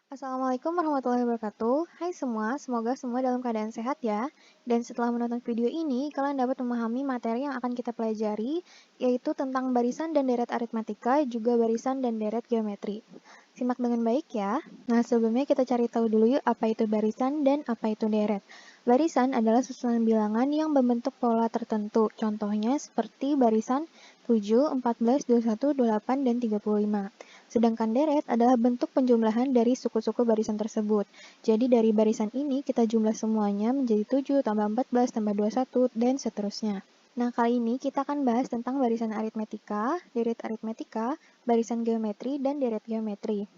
Assalamualaikum warahmatullahi wabarakatuh. Hai semua, semoga semua dalam keadaan sehat ya. Dan setelah menonton video ini, kalian dapat memahami materi yang akan kita pelajari, yaitu tentang barisan dan deret aritmatika, juga barisan dan deret geometri. Simak dengan baik ya. Nah, sebelumnya kita cari tahu dulu yuk apa itu barisan dan apa itu deret. Barisan adalah susunan bilangan yang membentuk pola tertentu. Contohnya seperti barisan 7, 14, 21, 28, dan 35. Sedangkan deret adalah bentuk penjumlahan dari suku-suku barisan tersebut. Jadi dari barisan ini kita jumlah semuanya menjadi 7 tambah 14 tambah 21 dan seterusnya. Nah, kali ini kita akan bahas tentang barisan aritmetika, deret aritmetika, barisan geometri, dan deret geometri.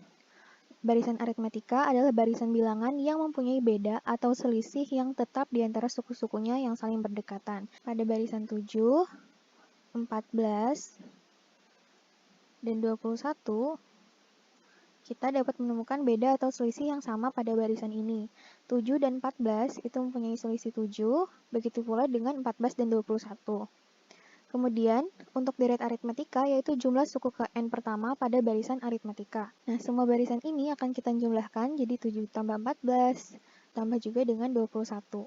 Barisan aritmetika adalah barisan bilangan yang mempunyai beda atau selisih yang tetap di antara suku-sukunya yang saling berdekatan. Pada barisan 7, 14, dan 21, kita dapat menemukan beda atau selisih yang sama pada barisan ini. 7 dan 14 itu mempunyai selisih 7, begitu pula dengan 14 dan 21. Kemudian, untuk deret aritmetika yaitu jumlah suku ke n pertama pada barisan aritmetika. Nah, semua barisan ini akan kita jumlahkan jadi 7 tambah 14, tambah juga dengan 21.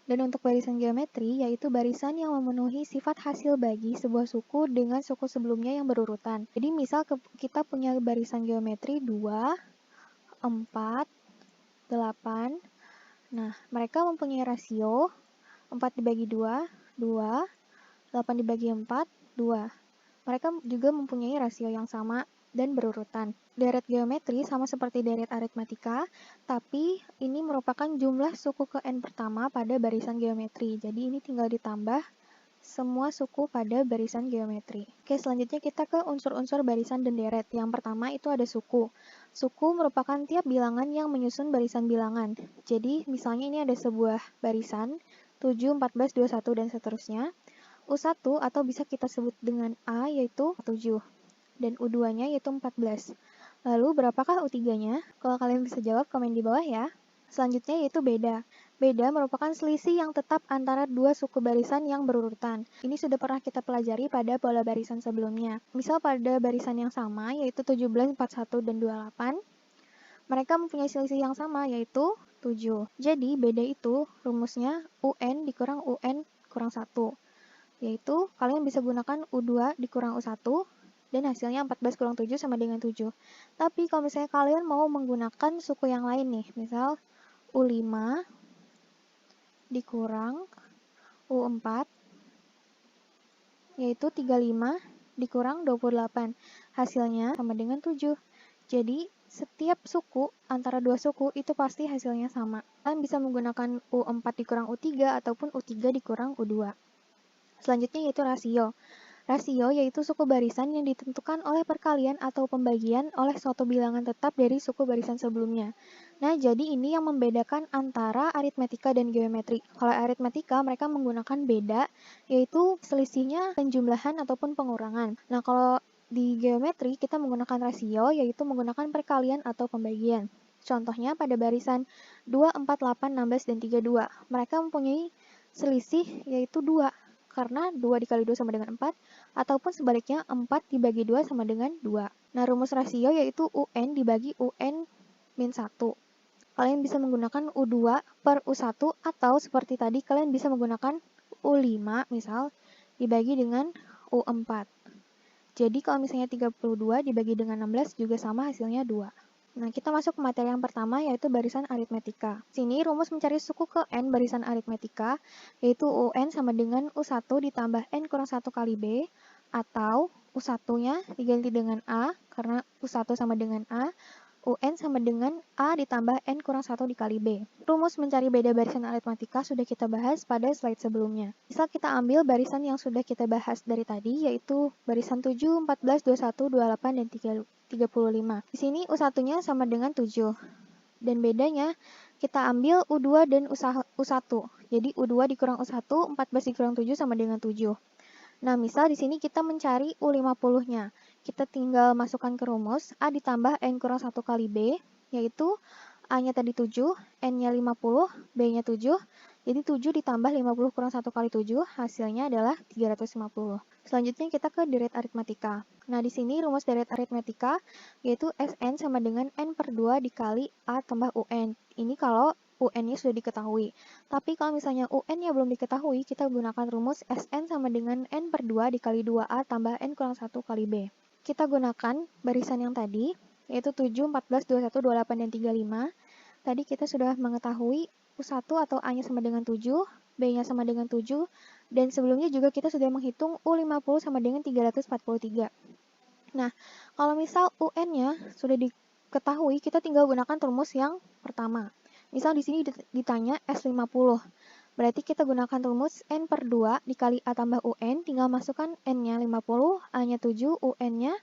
Dan untuk barisan geometri, yaitu barisan yang memenuhi sifat hasil bagi sebuah suku dengan suku sebelumnya yang berurutan. Jadi misal kita punya barisan geometri 2, 4, 8. Nah, mereka mempunyai rasio 4 dibagi 2, 2, 8 dibagi 4, 2. Mereka juga mempunyai rasio yang sama dan berurutan. Deret geometri sama seperti deret aritmatika, tapi ini merupakan jumlah suku ke n pertama pada barisan geometri. Jadi ini tinggal ditambah semua suku pada barisan geometri. Oke, selanjutnya kita ke unsur-unsur barisan dan deret. Yang pertama itu ada suku. Suku merupakan tiap bilangan yang menyusun barisan bilangan. Jadi, misalnya ini ada sebuah barisan, 7, 14, 21, dan seterusnya. U1 atau bisa kita sebut dengan A yaitu 7 dan U2-nya yaitu 14. Lalu berapakah U3-nya? Kalau kalian bisa jawab komen di bawah ya. Selanjutnya yaitu beda. Beda merupakan selisih yang tetap antara dua suku barisan yang berurutan. Ini sudah pernah kita pelajari pada pola barisan sebelumnya. Misal pada barisan yang sama yaitu 17, 41, dan 28, mereka mempunyai selisih yang sama yaitu 7. Jadi beda itu rumusnya UN dikurang UN kurang 1. Yaitu kalian bisa gunakan U2 dikurang U1 dan hasilnya 14 kurang 7 sama dengan 7. Tapi kalau misalnya kalian mau menggunakan suku yang lain nih, misal U5 dikurang U4 yaitu 35 dikurang 28. Hasilnya sama dengan 7. Jadi setiap suku antara dua suku itu pasti hasilnya sama. Kalian bisa menggunakan U4 dikurang U3 ataupun U3 dikurang U2. Selanjutnya yaitu rasio. Rasio yaitu suku barisan yang ditentukan oleh perkalian atau pembagian oleh suatu bilangan tetap dari suku barisan sebelumnya. Nah, jadi ini yang membedakan antara aritmetika dan geometri. Kalau aritmetika mereka menggunakan beda, yaitu selisihnya penjumlahan ataupun pengurangan. Nah, kalau di geometri kita menggunakan rasio, yaitu menggunakan perkalian atau pembagian. Contohnya pada barisan 2, 4, 8, 16, dan 32. Mereka mempunyai selisih yaitu 2. Karena 2 dikali 2 sama dengan 4, ataupun sebaliknya 4 dibagi 2 sama dengan 2. Nah, rumus rasio yaitu UN dibagi UN min 1. Kalian bisa menggunakan U2 per U1, atau seperti tadi kalian bisa menggunakan U5 misal dibagi dengan U4. Jadi kalau misalnya 32 dibagi dengan 16 juga sama hasilnya 2. Nah, kita masuk ke materi yang pertama yaitu barisan aritmetika. Sini rumus mencari suku ke n barisan aritmetika yaitu UN sama dengan U1 ditambah n kurang 1 kali B, atau U1-nya diganti dengan A karena U1 sama dengan A, UN sama dengan A ditambah n kurang 1 dikali B. Rumus mencari beda barisan aritmetika sudah kita bahas pada slide sebelumnya. Misal kita ambil barisan yang sudah kita bahas dari tadi yaitu barisan 7, 14, 21, 28, dan 35. Di sini U1-nya sama dengan 7. Dan bedanya kita ambil U2 dan U1. Jadi U2 dikurang U1, 14 dikurang 7 sama dengan 7. Nah, misal di sini kita mencari U50-nya. Kita tinggal masukkan ke rumus A ditambah N kurang 1 kali B, yaitu A-nya tadi 7, N-nya 50, B-nya 7, Jadi 7 ditambah 50 kurang 1 kali 7, hasilnya adalah 350. Selanjutnya kita ke deret aritmatika. Nah, di sini rumus deret aritmatika yaitu Sn sama dengan N per 2 dikali A tambah UN. Ini kalau UN-nya sudah diketahui. Tapi kalau misalnya UN-nya belum diketahui, kita gunakan rumus Sn sama dengan N per 2 dikali 2A tambah N kurang 1 kali B. Kita gunakan barisan yang tadi, yaitu 7, 14, 21, 28, dan 35. Tadi kita sudah mengetahui U1 atau A-nya sama dengan 7, B-nya sama dengan 7, dan sebelumnya juga kita sudah menghitung U50 sama dengan 343. Nah, kalau misal UN-nya sudah diketahui, kita tinggal gunakan rumus yang pertama. Misal di sini ditanya S50. Berarti kita gunakan rumus N per 2 dikali A tambah UN, tinggal masukkan N-nya 50, A-nya 7, UN-nya,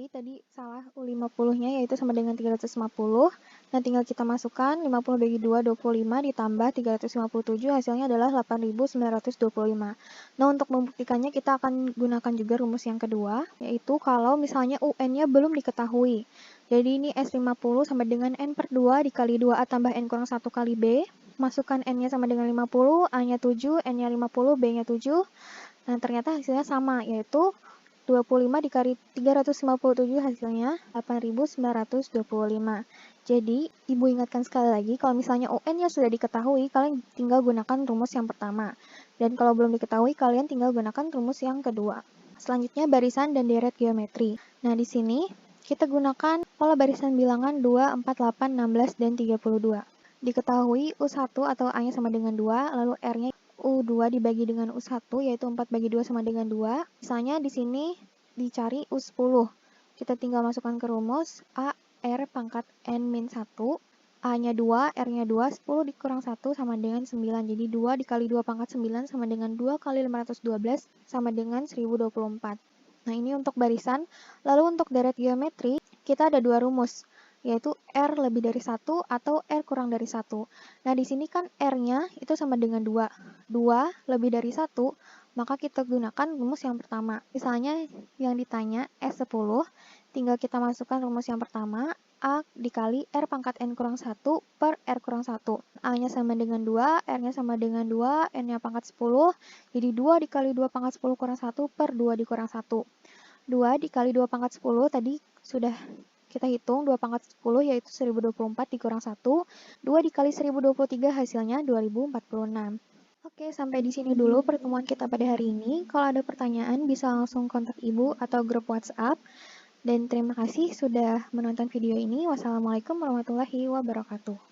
tadi salah, U50-nya yaitu sama dengan 350. Nah, tinggal kita masukkan 50 bagi 2, 25, ditambah 357, hasilnya adalah 8.925. Nah, untuk membuktikannya kita akan gunakan juga rumus yang kedua, yaitu kalau misalnya UN-nya belum diketahui. Jadi ini S50 sama dengan N per 2 dikali 2A tambah N kurang 1 kali B. Masukkan N-nya sama dengan 50, A-nya 7, N-nya 50, B-nya 7. Nah, ternyata hasilnya sama, yaitu 25 dikali 357 hasilnya 8.925. Jadi, Ibu ingatkan sekali lagi, kalau misalnya UN-nya sudah diketahui, kalian tinggal gunakan rumus yang pertama. Dan kalau belum diketahui, kalian tinggal gunakan rumus yang kedua. Selanjutnya, barisan dan deret geometri. Nah, di sini kita gunakan pola barisan bilangan 2, 4, 8, 16, dan 32. Diketahui U1 atau A-nya sama dengan 2, lalu R-nya U2 dibagi dengan U1, yaitu 4 bagi 2 sama dengan 2. Misalnya di sini dicari U10. Kita tinggal masukkan ke rumus A, R pangkat N-1, A-nya 2, R-nya 2, 10 dikurang 1 sama dengan 9. Jadi 2 dikali 2 pangkat 9 sama dengan 2 kali 512 sama dengan 1024. Nah, ini untuk barisan. Lalu untuk deret geometri, kita ada dua rumus, yaitu R lebih dari 1 atau R kurang dari 1. Nah, di sini kan R-nya itu sama dengan 2. 2 lebih dari 1, maka kita gunakan rumus yang pertama. Misalnya yang ditanya S10, tinggal kita masukkan rumus yang pertama, A dikali R pangkat N kurang 1 per R kurang 1. A-nya sama dengan 2, R-nya sama dengan 2, N-nya pangkat 10, jadi 2 dikali 2 pangkat 10 kurang 1 per 2 dikurang 1. 2 dikali 2 pangkat 10 tadi sudah kita hitung, 2 pangkat 10 yaitu 1024 dikurang 1. 2 dikali 1023 hasilnya 2046. Oke, sampai di sini dulu pertemuan kita pada hari ini. Kalau ada pertanyaan bisa langsung kontak Ibu atau grup WhatsApp. Dan terima kasih sudah menonton video ini. Wassalamualaikum warahmatullahi wabarakatuh.